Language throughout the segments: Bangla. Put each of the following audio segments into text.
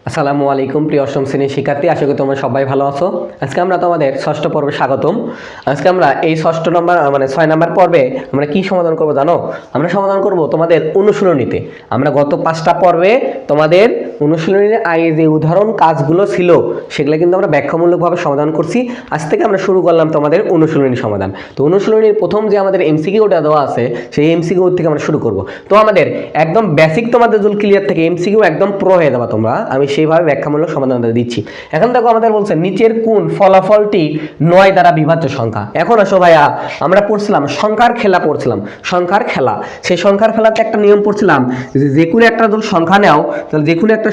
আসসালামু আলাইকুম প্রিয় অষ্টম শ্রেণীর শিক্ষার্থী, আশা করি তোমরা সবাই ভালো আছো। আজকে আমরা তোমাদের ষষ্ঠ পর্বে স্বাগতম। আজকে আমরা এই ষষ্ঠ নম্বর 6 নম্বর পর্বে আমরা কি সমাধান করব জানো? আমরা সমাধান করব তোমাদের অনুশীলনীতে। আমরা গত 5টা পর্বে তোমাদের অনুশীলনীর আগে যে উদাহরণ কাজগুলো ছিল সেগুলো কিন্তু আমরা ব্যাখ্যামূলকভাবে সমাধান করছি। আজ থেকে আমরা শুরু করলাম তোমাদের অনুশীলনী সমাধান। তো অনুশীলনীর প্রথম যে আমাদের এমসিকিউটা দেওয়া আছে সেই এমসিকিউ থেকে আমরা শুরু করব। তো আমাদের একদম বেসিক তোমাদের জুল ক্লিয়ার থেকে এমসিকিউ একদম প্রো হয়ে যাবে তোমরা, আমি সেইভাবে ব্যাখ্যামূলক সমাধান দিচ্ছি। এখন দেখো আমাদের বলছে নিচের কোন ফলাফলটি 9 দ্বারা বিভাজ্য সংখ্যা। এখন আসো ভাইয়া, আমরা পড়ছিলাম সংখ্যার খেলা, পড়ছিলাম সংখ্যার খেলা। সেই সংখ্যার খেলাতে একটা নিয়ম পড়ছিলাম যে কোনো একটা সংখ্যা নাও, তাহলে যে কোনো একটা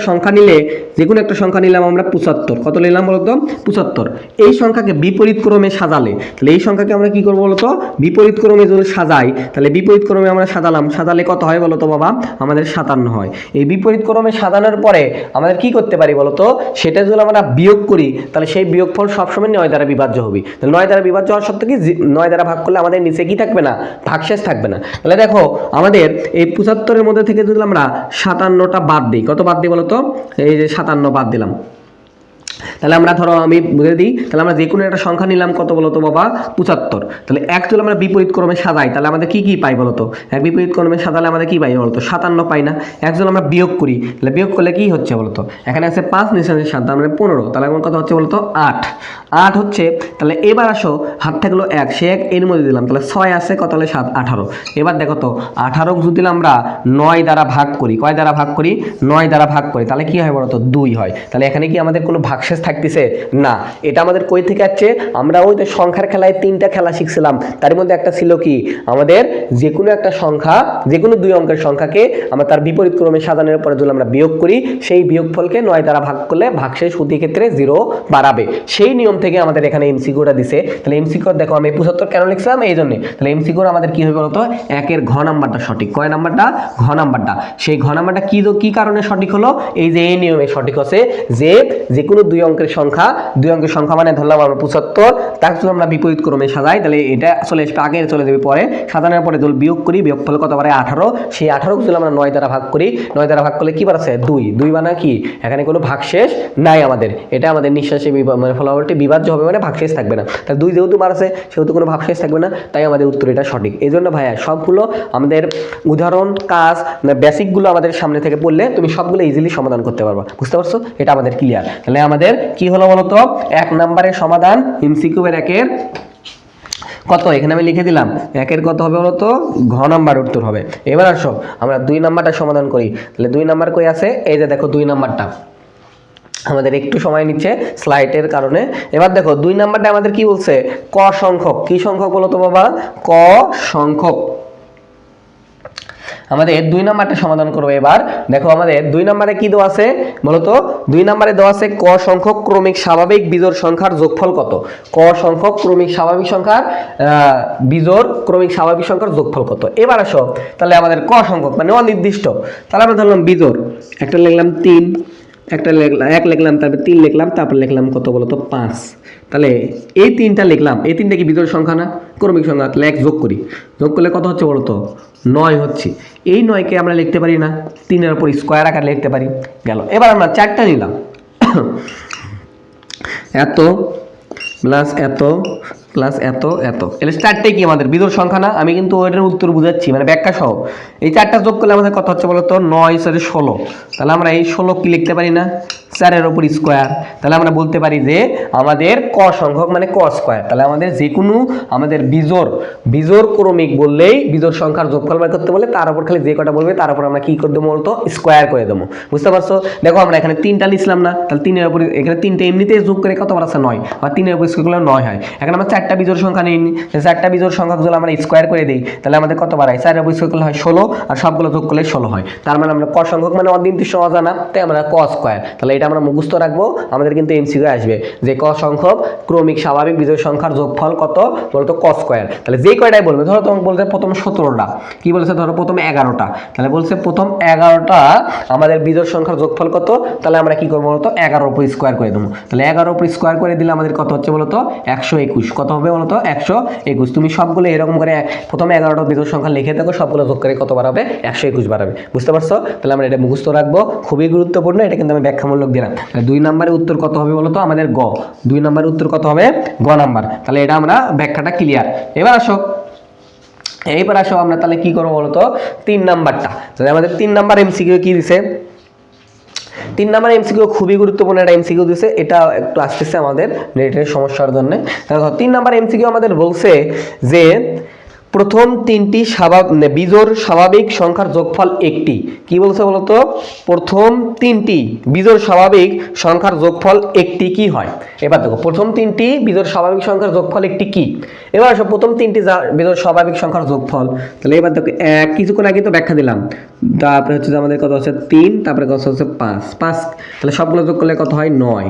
সংখ্যা নিলাম আমরা 75। কত নিলাম বলতো? 75। এই সংখ্যাকে বিপরীত ক্রমে সাজালে, তাহলে এই সংখ্যাকে আমরা কি করবো বলতো? বিপরীত ক্রমে যদি সাজাই, তাহলে বিপরীত ক্রমে আমরা সাজালে কত হয় বলতো বাবা? আমাদের 57 হয়। এই বিপরীত ক্রমে সাজানোর পরে আমাদের কি করতে পারি বলতো? সেটা যদি আমরা বিয়োগ করি, তাহলে সেই বিয়োগফল সবসময় 9 দ্বারা বিভাজ্য হবে। তাহলে 9 দ্বারা বিভাজ্য হওয়ার সত্ত্বেও কি 9 দ্বারা ভাগ করলে আমাদের নিচে কি থাকবে না? ভাগশেষ থাকবে না। তাহলে দেখো আমাদের এই 75-এর মধ্যে থেকে যদি আমরা 57টা বাদ দিই, কত বাদ দিই বলতো? এই যে 57 বাদ দিলাম। তাহলে আমরা ধরো আমি বুঝে দিই, তাহলে আমরা যে কোনো একটা সংখ্যা নিলাম, কত বলতো বাবা? 75। তাহলে এক যদি আমরা বিপরীত ক্রমে সাজাই, তাহলে আমাদের কি কি পাই বলতো? এক বিপরীত ক্রমে সাজালে আমাদের কি পাই বলতো? 57 পাই না। একজন আমরা বিয়োগ করি, তাহলে বিয়োগ করলে কি হচ্ছে বলতো? এখানে আছে 5 নিচে 7, তার মানে 15। তাহলে এখন কত হচ্ছে বলতো? 8 হচ্ছে। তাহলে এবার আসো, হাত থাকলো 1, সে 1 এর মধ্যে দিলাম, তাহলে 6 আছে, কত হলে 7, 18। এবার দেখো তো 18 যদি আমরা 9 দ্বারা ভাগ করি, কয় দ্বারা ভাগ করি? 9 দ্বারা ভাগ করি, তাহলে কি হয় বলতো? 2 হয়। তাহলে এখানে কি আমাদের কোনো ভাগশেষ থাকতেছে না? এটা আমাদের কই থেকে আসছে? আমরা ওই তো সংখ্যার খেলায় 3টা খেলা শিখছিলাম, তার মধ্যে একটা ছিল কি আমাদের যে কোনো একটা সংখ্যা, যে কোনো 2 অঙ্কের সংখ্যাকে আমরা তার বিপরীত ক্রমে সাজানোর পরে যদি আমরা বিয়োগ করি, সেই বিয়োগফলকে 9 দ্বারা ভাগ করলে ভাগশেষ প্রতি ক্ষেত্রে 0 বাড়াবে। সেই নিয়ম থেকে আমাদের এখানে এমসিকিউটা দিছে। তাহলে এমসিকিউ দেখো আমি 75 কেন লিখছিলাম? এই জন্য। তাহলে এমসিকিউ আমাদের কি হবে বলতো? 1-এর ঘ নাম্বারটা সঠিক। কয় নাম্বারটা? ঘ নাম্বারটা। সেই ঘ নাম্বারটা কি কারণে সঠিক হলো? এই যে এই নিয়মে সঠিক হচ্ছে যে কোনো 2 অঙ্কের সংখ্যা মানে ধরলাম আমরা 75, তাকে যদি আমরা বিপরীত ক্রমে সাজাই, তাহলে এটা চলে আসবে আগে, চলে যাবে পরে। সাজানোর পরে যদি বিয়োগ করি, বিয়োগফল কত পারে? 18। সেই 18 যদি আমরা 9 দ্বারা ভাগ করি, 9 দ্বারা ভাগ করলে কি বাড়ছে? 2 বানা কি? এখানে কোনো ভাগশেষ নাই আমাদের। এটা আমাদের নিঃশ্বাসে মানে ফলাফলটি বিভাজ্য হবে, মানে ভাগশেষ থাকবে না। তাহলে 2 যেহেতু বাড়ছে সেহেতু কোনো ভাগশেষ থাকবে না, তাই আমাদের উত্তর এটা সঠিক। এই জন্য ভাইয়া সবগুলো আমাদের উদাহরণ কাজ বেসিকগুলো আমাদের সামনে থেকে পড়লে তুমি সবগুলো ইজিলি সমাধান করতে পারবা। বুঝতে পারছো? এটা আমাদের ক্লিয়ার। তাহলে আমাদের কি হলো বলতো? 1 নম্বরের সমাধান এমসিকিউ এর 1-এর কত? এখানে আমি লিখে দিলাম 1-এর কত হবে বলতো? ঘ নাম্বার উত্তর হবে। এবার আসো আমরা 2 নাম্বারটা সমাধান করি। তাহলে 2 নাম্বার কই আছে? এই যে দেখো 2 নাম্বারটা আমাদের একটু সময় নিচ্ছে স্লাইডের কারণে। এবার দেখো 2 নাম্বারটা আমাদের কি বলছে? ক সংখ্যক। কি সংখ্যক বলতো বাবা? ক সংখ্যক। আমাদের 2 নাম্বারটা সমাধান করবো। এবার দেখো আমাদের 2 নাম্বারে কি দেওয়া আছে বলতো? 2 নাম্বারে দেওয়া আছে ক সংখ্যক ক্রমিক স্বাভাবিক বিজোড় সংখ্যার যোগফল কত? ক সংখ্যক ক্রমিক স্বাভাবিক সংখ্যার ক্রমিক স্বাভাবিক সংখ্যার যোগফল কত? এবার আসো, তাহলে আমাদের ক সংখ্যক মানে অনির্দিষ্ট, তাহলে আমরা ধরলাম বিজোড়। একটা লিখলাম 3, একটা লিখলাম 1 লিখলাম, তারপর 3 লিখলাম, তারপর লিখলাম কত বলতো? 5। তাহলে এই 3টা লিখলাম, এই 3টা কি বিজোড় সংখ্যা না? ক্রমিক সংখ্যা। তাহলে 1 যোগ করি, যোগ করলে কত হচ্ছে বলতো? 9 হচ্ছে। এই 9কে আমরা লিখতে পারি না? 3-এর উপর স্কোয়ার আকারে লিখতে পারি। গেল। এবার আমরা 4টা নিলাম, এত প্লাস এত প্লাস এত এত, এর 4টাই কি আমাদের বিজোড় সংখ্যা না? আমি কিন্তু ওইটার উত্তর বুঝাচ্ছি, মানে ব্যাখ্যা সহ। এই 4টা যোগ করলে আমাদের কত হচ্ছে বলতো? 9 × 16। তাহলে আমরা এই 16 কি লিখতে পারি না? 4-এর উপর স্কোয়ার। তাহলে আমরা বলতে পারি যে আমাদের ক সংখ্যক মানে ক স্কোয়ার। তাহলে আমাদের যে কোনো আমাদের বিজোড় ক্রমিক বললেই, বিজোড় সংখ্যার যোগফল বের করতে বলে তার উপর খালি যে কটা বলবে তার উপর আমরা কি করে দেবো বলতো? স্কোয়ার করে দেবো। বুঝতে পারছো? দেখো আমরা এখানে 3টা লিখলাম না, তাহলে 3-এর উপর এখানে 3টা এমনিতেই যোগ করে কত বার আছে? 9। আর 3-এর উপর স্কোয়ার করলে 9 হয়। এখানে আমরা 4টা বিজোড় সংখ্যা নিইনি, 4টা বিজোড় সংখ্যা যদি আমরা স্কোয়ার করে দিই, তাহলে আমাদের কত বার হয়? 4-এর উপর স্কোয়ার করলে হয় 16, আর সবগুলো যোগ করলে 16 হয়। তার মানে আমরা ক সংখ্যক মানে অনির্দিষ্ট অজানা, তাই আমরা ক স্কোয়ার। তাহলে এটা আমরা মুখস্থ রাখবো, আমাদের কিন্তু এমসিকিউ আসবে যে ক সংখ্যক ক্রমিক স্বাভাবিক বিজোড় সংখ্যার যোগফল কত বলতো? ক স্কোয়ার। তাহলে যেই কয়টাই বলবে, ধরো তোমাকে বলছে প্রথম 17টা, কি বলেছে? ধরো প্রথম 11টা, তাহলে বলছে প্রথম 11টা আমাদের বিজোড় সংখ্যার যোগফল কত? তাহলে আমরা কি করবো বলতো? 11-এর উপর স্কোয়ার করে দেবো। তাহলে 11-এর উপর স্কোয়ার করে দিলে আমাদের কত হচ্ছে বলতো? 121। কত হবে বলতো? 121। তুমি সবগুলো এরকম করে প্রথমে 11টা বিজোড় সংখ্যা লিখে দেখো, সবগুলো যোগ করে কত বাড়াবে? 121 বাড়াবে। বুঝতে পারছো? তাহলে আমরা এটা মুখস্থ রাখবো, খুবই গুরুত্বপূর্ণ। এটা কিন্তু আমি ব্যাখ্যামূলক দিলাম। তাহলে 2 নম্বরের উত্তর কত হবে বলো তো আমাদের গ। 2 নম্বরের উত্তর কত হবে গ নাম্বার। তাহলে এটা আমরা ব্যাখ্যাটা ক্লিয়ার। এইবার আসো আমরা তাহলে কি করবো বলতো 3 নাম্বারটা। তাহলে আমাদের 3 নাম্বার এমসিকিউ কি দিছে, 3 নাম্বার এমসিকিউ খুবই গুরুত্বপূর্ণ একটা এমসিকিউ দিছে, এটা একটু আসতেছে আমাদের নেটের সমস্যার জন্য। দেখো 3 নাম্বার এমসিকিউ আমাদের বলছে যে প্রথম 3টি বিজোড় স্বাভাবিক সংখ্যার যোগফল একটি। কি বলছে বলতো, প্রথম 3টি বিজোড় স্বাভাবিক সংখ্যার যোগফল একটি কি হয়। এবার দেখো প্রথম 3টি বিজোড় স্বাভাবিক সংখ্যার যোগফল একটি কি। এবার আসো প্রথম 3টি বিজোড় স্বাভাবিক সংখ্যার যোগফল। তাহলে এবার দেখো কিছুক্ষণ আগে তো ব্যাখ্যা দিলাম, তারপরে হচ্ছে যে আমাদের কত হচ্ছে 3, তারপরে কত হচ্ছে 5, তাহলে সবগুলো যোগ করলে কত হয় 9।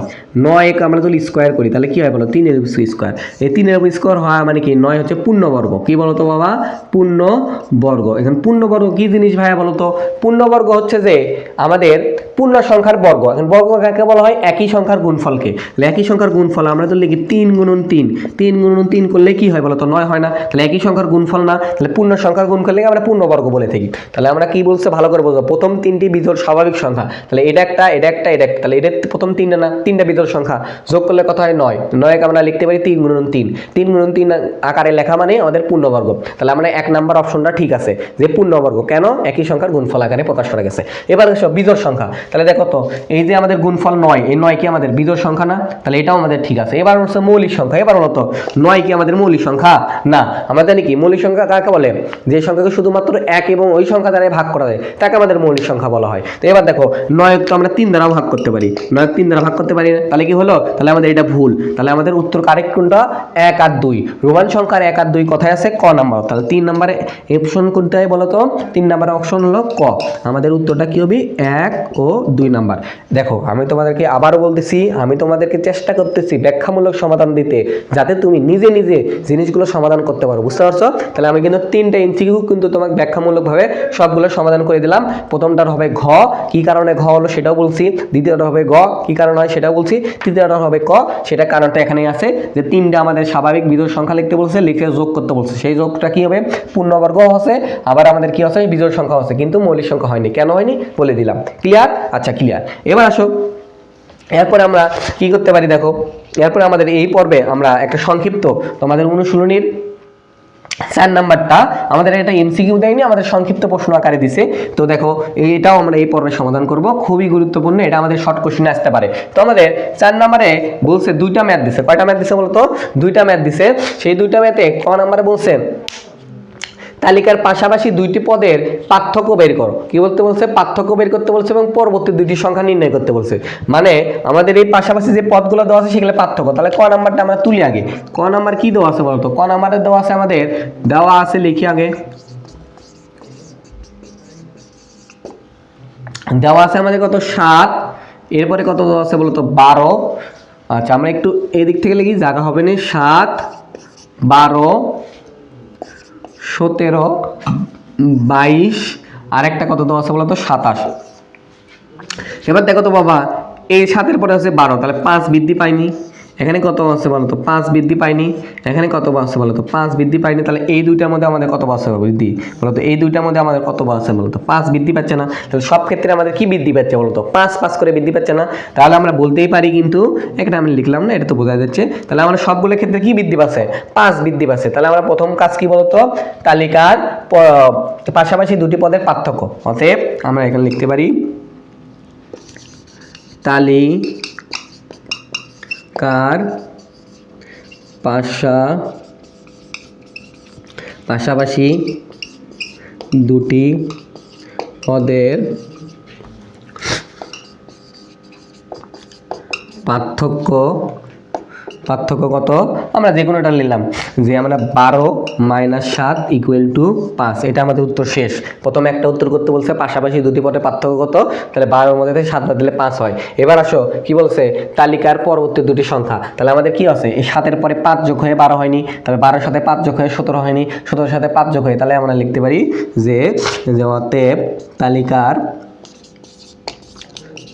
9 আমরা যদি স্কোয়ার করি তাহলে কি হয় বলো 3 এর স্কোয়ার। এই 3 এর স্কোয়ার হয় মানে কি 9 হচ্ছে পূর্ণবর্গ। কি বলতো বাবা পূর্ণবর্গ। এখন পূর্ণবর্গ কি জিনিস ভাইয়া বলতো, পূর্ণবর্গ হচ্ছে যে আমাদের পূর্ণ সংখ্যার বর্গ। এখন বর্গ কাকে বলা হয়, একই সংখ্যার গুণফলকে। একই সংখ্যার গুণফল আমরা তো লিখি 3 গুণন 3, 3 গুণন 3 করলে কি হয় বলতো 9 হয় না। তাহলে একই সংখ্যার গুণফল না, তাহলে পূর্ণ সংখ্যার গুণ করলে আমরা পূর্ণবর্গ বলে থাকি। তাহলে আমরা কি বলছে ভালো করে বুঝবো, প্রথম 3টি বিজোড় স্বাভাবিক সংখ্যা, তাহলে এটা একটা এটা একটা এটা একটা, তাহলে এটা প্রথম 3টা না, 3টা বিজোড় সংখ্যা যোগ করলে কত হয় 9। 9 আমরা লিখতে পারি 3 গুণন 3, 3 গুণন 3 আকারে লেখা মানে আমাদের পূর্ণবর্গ। তাহলে আমরা 1 নাম্বার অপশনটা ঠিক আছে যে পূর্ণবর্গ, কেন একই সংখ্যার গুণফল আকারে প্রকাশ করা গেছে। এবার সব বিজোড় সংখ্যা, তাহলে দেখো তো এই যে আমাদের গুণফল 9, এই 9 কি আমাদের বিজোড় সংখ্যা না, তাহলে এটাও আমাদের ঠিক আছে। এবার হচ্ছে মৌলিক সংখ্যা। এবার বলো তো 9 কি আমাদের মৌলিক সংখ্যা না। আমরা জানি কি মৌলিক সংখ্যা কাকে বলে, যে সংখ্যাকে শুধুমাত্র 1 এবং ওই সংখ্যা দ্বারা ভাগ করা যায় তাকে আমাদের মৌলিক সংখ্যা বলা হয়। তো এবার দেখো 9 তো আমরা 3 দ্বারা ভাগ করতে পারি, 9 3 দ্বারা ভাগ করতে পারি না, তাহলে কি হলো, তাহলে আমাদের এটা ভুল। তাহলে আমাদের উত্তর কারেক্ট কোনটা, 1 আর 2। রোমান সংখ্যার 1 আর 2 কোথায় আছে, ক নাম্বার। তাহলে 3 নম্বরে অপশন কোনটা বলো তো, 3 নম্বরে অপশন হলো ক। আমাদের উত্তরটা কি হবে 1 ও 2 নাম্বার। দেখো আমি তোমাদেরকে আবারও বলতেছি, আমি তোমাদেরকে চেষ্টা করতেছি ব্যাখ্যামূলক সমাধান দিতে, যাতে তুমি নিজে নিজে জিনিসগুলো সমাধান করতে পারো, বুঝতে পারছো। তাহলে আমি কিন্তু 3টা এমসিকিউ কিন্তু তোমাকে ব্যাখ্যামূলকভাবে সবগুলো সমাধান করে দিলাম। প্রথমটার হবে ঘ, কি কারণে ঘ হলো সেটাও বলছি। দ্বিতীয়টা হবে গ, কি কারণে হয় সেটাও বলছি। তৃতীয়টা হবে ক, সেটা কারণটা এখানেই আছে যে 3টা আমাদের স্বাভাবিক বিজোড় সংখ্যা লিখতে বলছে, লিখে যোগ করতে বলছে। সেই যোগটা কি হবে, পূর্ণবর্গ হচ্ছে, আবার আমাদের কি হচ্ছে বিজোড় সংখ্যা হচ্ছে, কিন্তু মৌলিক সংখ্যা হয়নি। কেন হয়নি বলে দিলাম। ক্লিয়ার? আচ্ছা ক্লিয়ার। এবার আসো এরপরে আমরা কি করতে পারি, দেখো এরপরে আমাদের এই পর্বে আমরা একটা সংক্ষিপ্ত তোমাদের অনুশীলনীর 4 নাম্বারটা আমাদের এটা এমসিকিউ দেয়নি, আমাদের সংক্ষিপ্ত প্রশ্ন আকারে দিছে। তো দেখো এটাও আমরা এই পর্বে সমাধান করব, খুবই গুরুত্বপূর্ণ, এটা আমাদের শর্ট কোশ্চেনে আসতে পারে। তো আমাদের 4 নাম্বারে বলছে 2টা ম্যাথ দিছে। কয়টা ম্যাথ দিছে বলতো, 2টা ম্যাথ দিছে। সেই 2টা ম্যাথে ক নাম্বারে বলছে তালিকার পাশাপাশি 2টি পদের পার্থক্য বের করো। কি বলতে বলছে, পার্থক্য বের করতে বলছে এবং পরবর্তী 2টি সংখ্যা নির্ণয় করতে বলছে। মানে আমাদের এই পাশাপাশি যে পদগুলো দেওয়া আছে সেগুলো পার্থক্য। তাহলে ক নাম্বারটা আমরা তুলি আগে। ক নাম্বার কি দেওয়া আছে বলতো, ক নাম্বারে দেওয়া আছে আমাদের, দেওয়া আছে লিখি আগে, দেওয়া আছে আমাদের কত 7, এরপরে কত দেওয়া আছে বলতো 12। আচ্ছা আমরা একটু এই দিক থেকে লিখি, জায়গা হবে না। 7, 12, 17, 22, আর একটা কত দেওয়া আছে বলতো 27। এবার দেখো তো বাবা এই 7-এর পরে আছে 12, তাহলে 5 বৃদ্ধি পাইনি। এখানে কত আছে বলতো 5 বৃদ্ধি পাইনি। এখানে কত আছে বলতো 5 বৃদ্ধি পাইনি। তাহলে এই 2টার মধ্যে আমাদের কত আছে বৃদ্ধি বলতো, এই 2টার মধ্যে আমাদের কত আছে বলতো 5 বৃদ্ধি পাচ্ছে না। তাহলে সব ক্ষেত্রে আমাদের কি বৃদ্ধি পাচ্ছে বলতো 5 5 করে বৃদ্ধি পাচ্ছে না। তাহলে আমরা বলতেই পারি, কিন্তু এটা আমি লিখলাম না, এটা তো বোঝা যাচ্ছে। তাহলে আমরা সবগুলো ক্ষেত্রে কি বৃদ্ধি পাচ্ছে, 5 বৃদ্ধি পাচ্ছে। তাহলে আমরা প্রথম কাজ কি বলতো, তালিকার পাশাপাশি 2টি পদের পার্থক্য। অতএব আমরা এখানে লিখতে পারি তালিকার পাশাপাশি 2টি পদের পার্থক্য কত, আমরা যে কোনোটা নিলাম, যে আমরা 12 - 7 = 5। এটা আমাদের উত্তর শেষ। প্রথমে একটা উত্তর করতে বলছে পাশাপাশি 2টি পদের পার্থক্য কত, তাহলে 12-এর মধ্যে থেকে 7 বাদ দিলে 5 হয়। এবার আসো কি বলছে, তালিকার পরবর্তী 2টি সংখ্যা। তাহলে আমাদের কি আছে, এই 7-এর পরে 5 যোগ হয়ে 12 হয়নি, তবে 12-এর সাথে 5 যোগ হয়ে 17 হয়নি, 17-এর সাথে 5 যোগ হয়ে, তাহলে আমরা লিখতে পারি যে অতএব তালিকার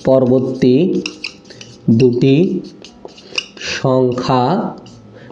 পরবর্তী 2টি সংখ্যা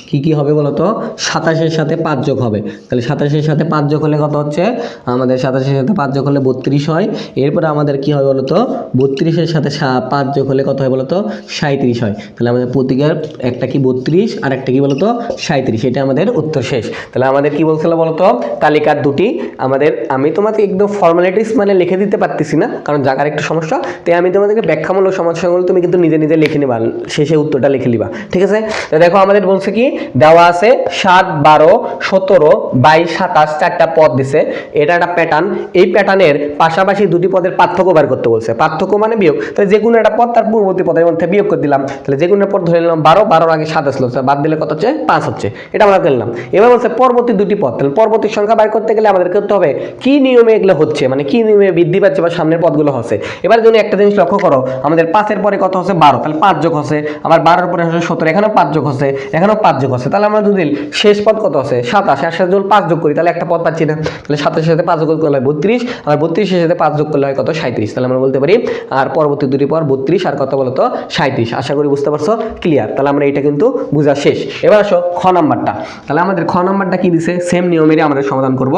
কি হবে বলতো, 27-এর সাথে 5 যোগ হবে। তাহলে 27-এর সাথে 5 যোগ হলে কত হচ্ছে আমাদের, 27-এর সাথে 5 যোগ হলে 32 হয়। এরপরে আমাদের কি হবে বলতো 32-এর সাথে 5 যোগ হলে কত হয় বলো তো 37 হয়। তাহলে আমাদের প্রতীকের একটা কি 32 আর একটা কি বলো তো 37, এটা আমাদের উত্তর শেষ। তাহলে আমাদের কি বলছিল বলো তো তালিকার দুটি আমাদের, আমি তোমাকে একদম ফর্মালিটিস মানে লিখে দিতে পারতেছি না কারণ জায়গার একটু সমস্যা, তাই আমি তোমাদেরকে ব্যাখ্যামূলক সমস্যাগুলো তুমি কিন্তু নিজে নিজে লিখে নিবা, শেষে উত্তরটা লিখে নিবা, ঠিক আছে? তো দেখো আমাদের বলছে কি দেওয়া আছে 7, 12, 17, 22, 27 চারটা পদ দিছে, এটা একটা প্যাটার্ন। এই প্যাটার্নের পাশাপাশি দুটি পদের পার্থক্য বার করতে বলছে, পার্থক্য মানে বিয়োগ। তাহলে যে কোনো একটা পদ তার পূর্ববর্তী পদের মধ্যে বিয়োগ করে দিলাম। তাহলে যে কোনো পদ ধরে নিলাম 12, 12 আগে 7 আসলো, বাদ দিলে কত হচ্ছে 5 হচ্ছে, এটা আমরা করলাম। এবার বলছে পরবর্তী দুটি পদ, তাহলে পরবর্তী সংখ্যা বার করতে গেলে আমাদের করতে হবে কি নিয়মে এগুলো হচ্ছে, মানে কি নিয়মে বৃদ্ধি পাচ্ছে বা সামনের পদগুলো হচ্ছে। এবার যদি একটা জিনিস লক্ষ্য করো, আমাদের 5-এর পরে কত হচ্ছে 12, তাহলে 5 যোগ হচ্ছে, আবার 12-এর পরে হচ্ছে 17, এখানেও 5 যোগ হচ্ছে, এখানেও 5 যোগ হচ্ছে। তাহলে আমরা যদি শেষ পদ কত আছে 27, এর সাথে যদি 5 যোগ করি তাহলে একটা পদ পাচ্ছি না। তাহলে 27-এর সাথে 5 যোগ করলে হয় 32, আর 32-এর সাথে 5 যোগ করলে হয় কত 37। তাহলে আমরা বলতে পারি আর পরবর্তী দুটি পর 32 আর কত বলতো 37। আশা করি বুঝতে পারছো, ক্লিয়ার? তাহলে আমরা এটা কিন্তু বোঝা শেষ। এবার আসো খ নাম্বারটা। তাহলে আমাদের খ নাম্বারটা কি দিছে, সেম নিয়মেরই আমাদের সমাধান করব।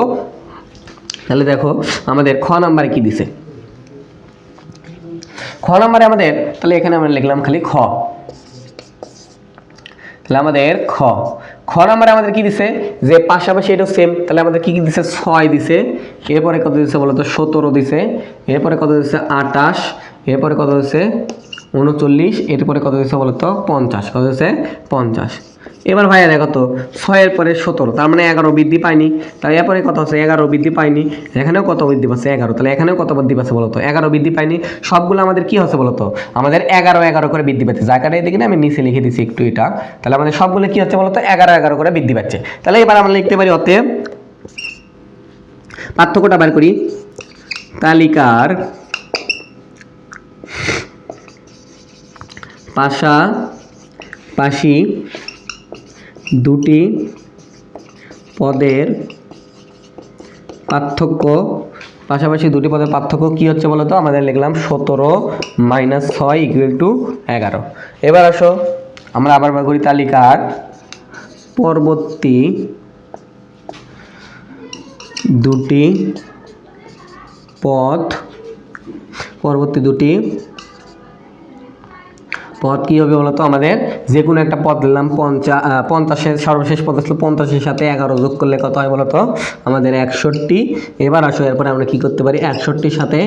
তাহলে দেখো আমাদের খ নাম্বারে কি দিছে, খ নাম্বারে আমাদের, তাহলে এখানে আমরা লিখলাম খালি খ। তাহলে আমাদের খ নাম্বারে আমাদের কি দিছে যে পাশাপাশি এটা সেম, তাহলে আমাদের কি কি দিছে 6 দিছে, এরপরে কত দিছে বলতো 17 দিছে, এরপরে কত দিছে 28, এরপরে কত দিছে 39, এরপরে কত দিছে বলতো 50, কত দিছে 50। এবার ভাইয়া দেখো তো 6-এর পরে 17, তার মানে 11 বৃদ্ধি পায়নি। তাহলে এরপরে কত হচ্ছে 11 বৃদ্ধি পায়নি, এখানেও কত বৃদ্ধি পাচ্ছে 11, তাহলে এখানেও কত বৃদ্ধি পাচ্ছে বলতো 11 বৃদ্ধি পায়নি। সবগুলো আমাদের কি হচ্ছে বলতো আমাদের 11 11 করে বৃদ্ধি পাচ্ছে, জায়গাটা এদিকে না আমি নিচে লিখে দিচ্ছি একটু এটা। তাহলে আমাদের সবগুলো কি হচ্ছে বলতো 11 11 করে বৃদ্ধি পাচ্ছে। তাহলে এবার আমরা লিখতে পারি অতএব পার্থক্যটা বের করি, তালিকার পাশাপাশি দুটি পদের পার্থক্য, পাশাপাশি দুটি পদের পার্থক্য কি হচ্ছে বলতো আমাদের লিখলাম 17 - 6 = 11। এবার আসো আমরা আবার বার করি তালিকার পরবর্তী দুটি পদ কি হবে বলতো আমাদের যে কোনো একটা পদ দিলাম 50-এর সর্বশেষ পদ আসলো 50-এর সাথে 11 যোগ করলে কত হয় বলতো আমাদের 61। এবার আসো এরপরে আমরা কি করতে পারি 61-এর সাথে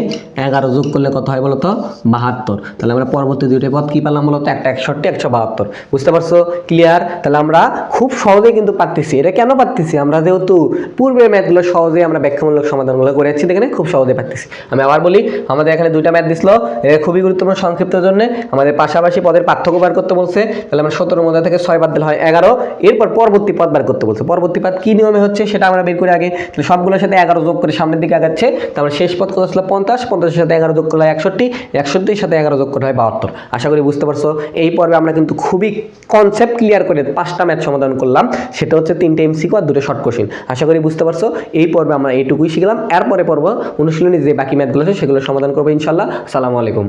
11 যোগ করলে কত হয় বলতো 72। তাহলে আমরা পরবর্তী দুইটা পদ কি পেলাম বলতো একটা 61, 172। বুঝতে পারছো, ক্লিয়ার? তাহলে আমরা খুব সহজেই কিন্তু পারতেছি। এটা কেন পারতেছি, আমরা যেহেতু পূর্বের ম্যাথগুলো সহজেই আমরা ব্যাখ্যামূলক সমাধানগুলো করে যাচ্ছি, এখানে খুব সহজে পারতেছি। আমি আবার বলি আমাদের এখানে দুইটা ম্যাথ দিছিল, এটা খুবই গুরুত্বপূর্ণ। সংক্ষিপ্ত জন্য আমাদের পাশাপাশি পদের পার্থক্য বার করতে বলছে, তাহলে আমরা 17-এর মধ্যে থেকে 6 বাদ দিলে হয় 11। এরপর পরবর্তী পদ বার করতে বলছে, পরবর্তী পদ কি নিয়মে হচ্ছে সেটা আমরা বের করি আগে। তাহলে সবগুলোর সাথে 11 যোগ করে সামনের দিকে আগাচ্ছে, তারপর শেষ পদ কত ছিল 50, 50-এর সাথে 11 যোগ করলে হয় 61, 61-এর সাথে 11 যোগ করলে হয় 72। আশা করি বুঝতে পারছো। এই পর্বে আমরা কিন্তু খুবই কনসেপ্ট ক্লিয়ার করে 5টা ম্যাথ সমাধান করলাম, সেটা হচ্ছে 3টে এমসিকিউ আর 2টো শর্ট কোশ্চেন। আশা করি বুঝতে পারছো। এই পর্বে আমরা এইটুকুই শিখলাম, এরপরে পর্ব অনুশীলনী যে বাকি ম্যাথগুলো আছে সেগুলো সমাধান করবো ইনশাআল্লাহ। আসসালামু আলাইকুম।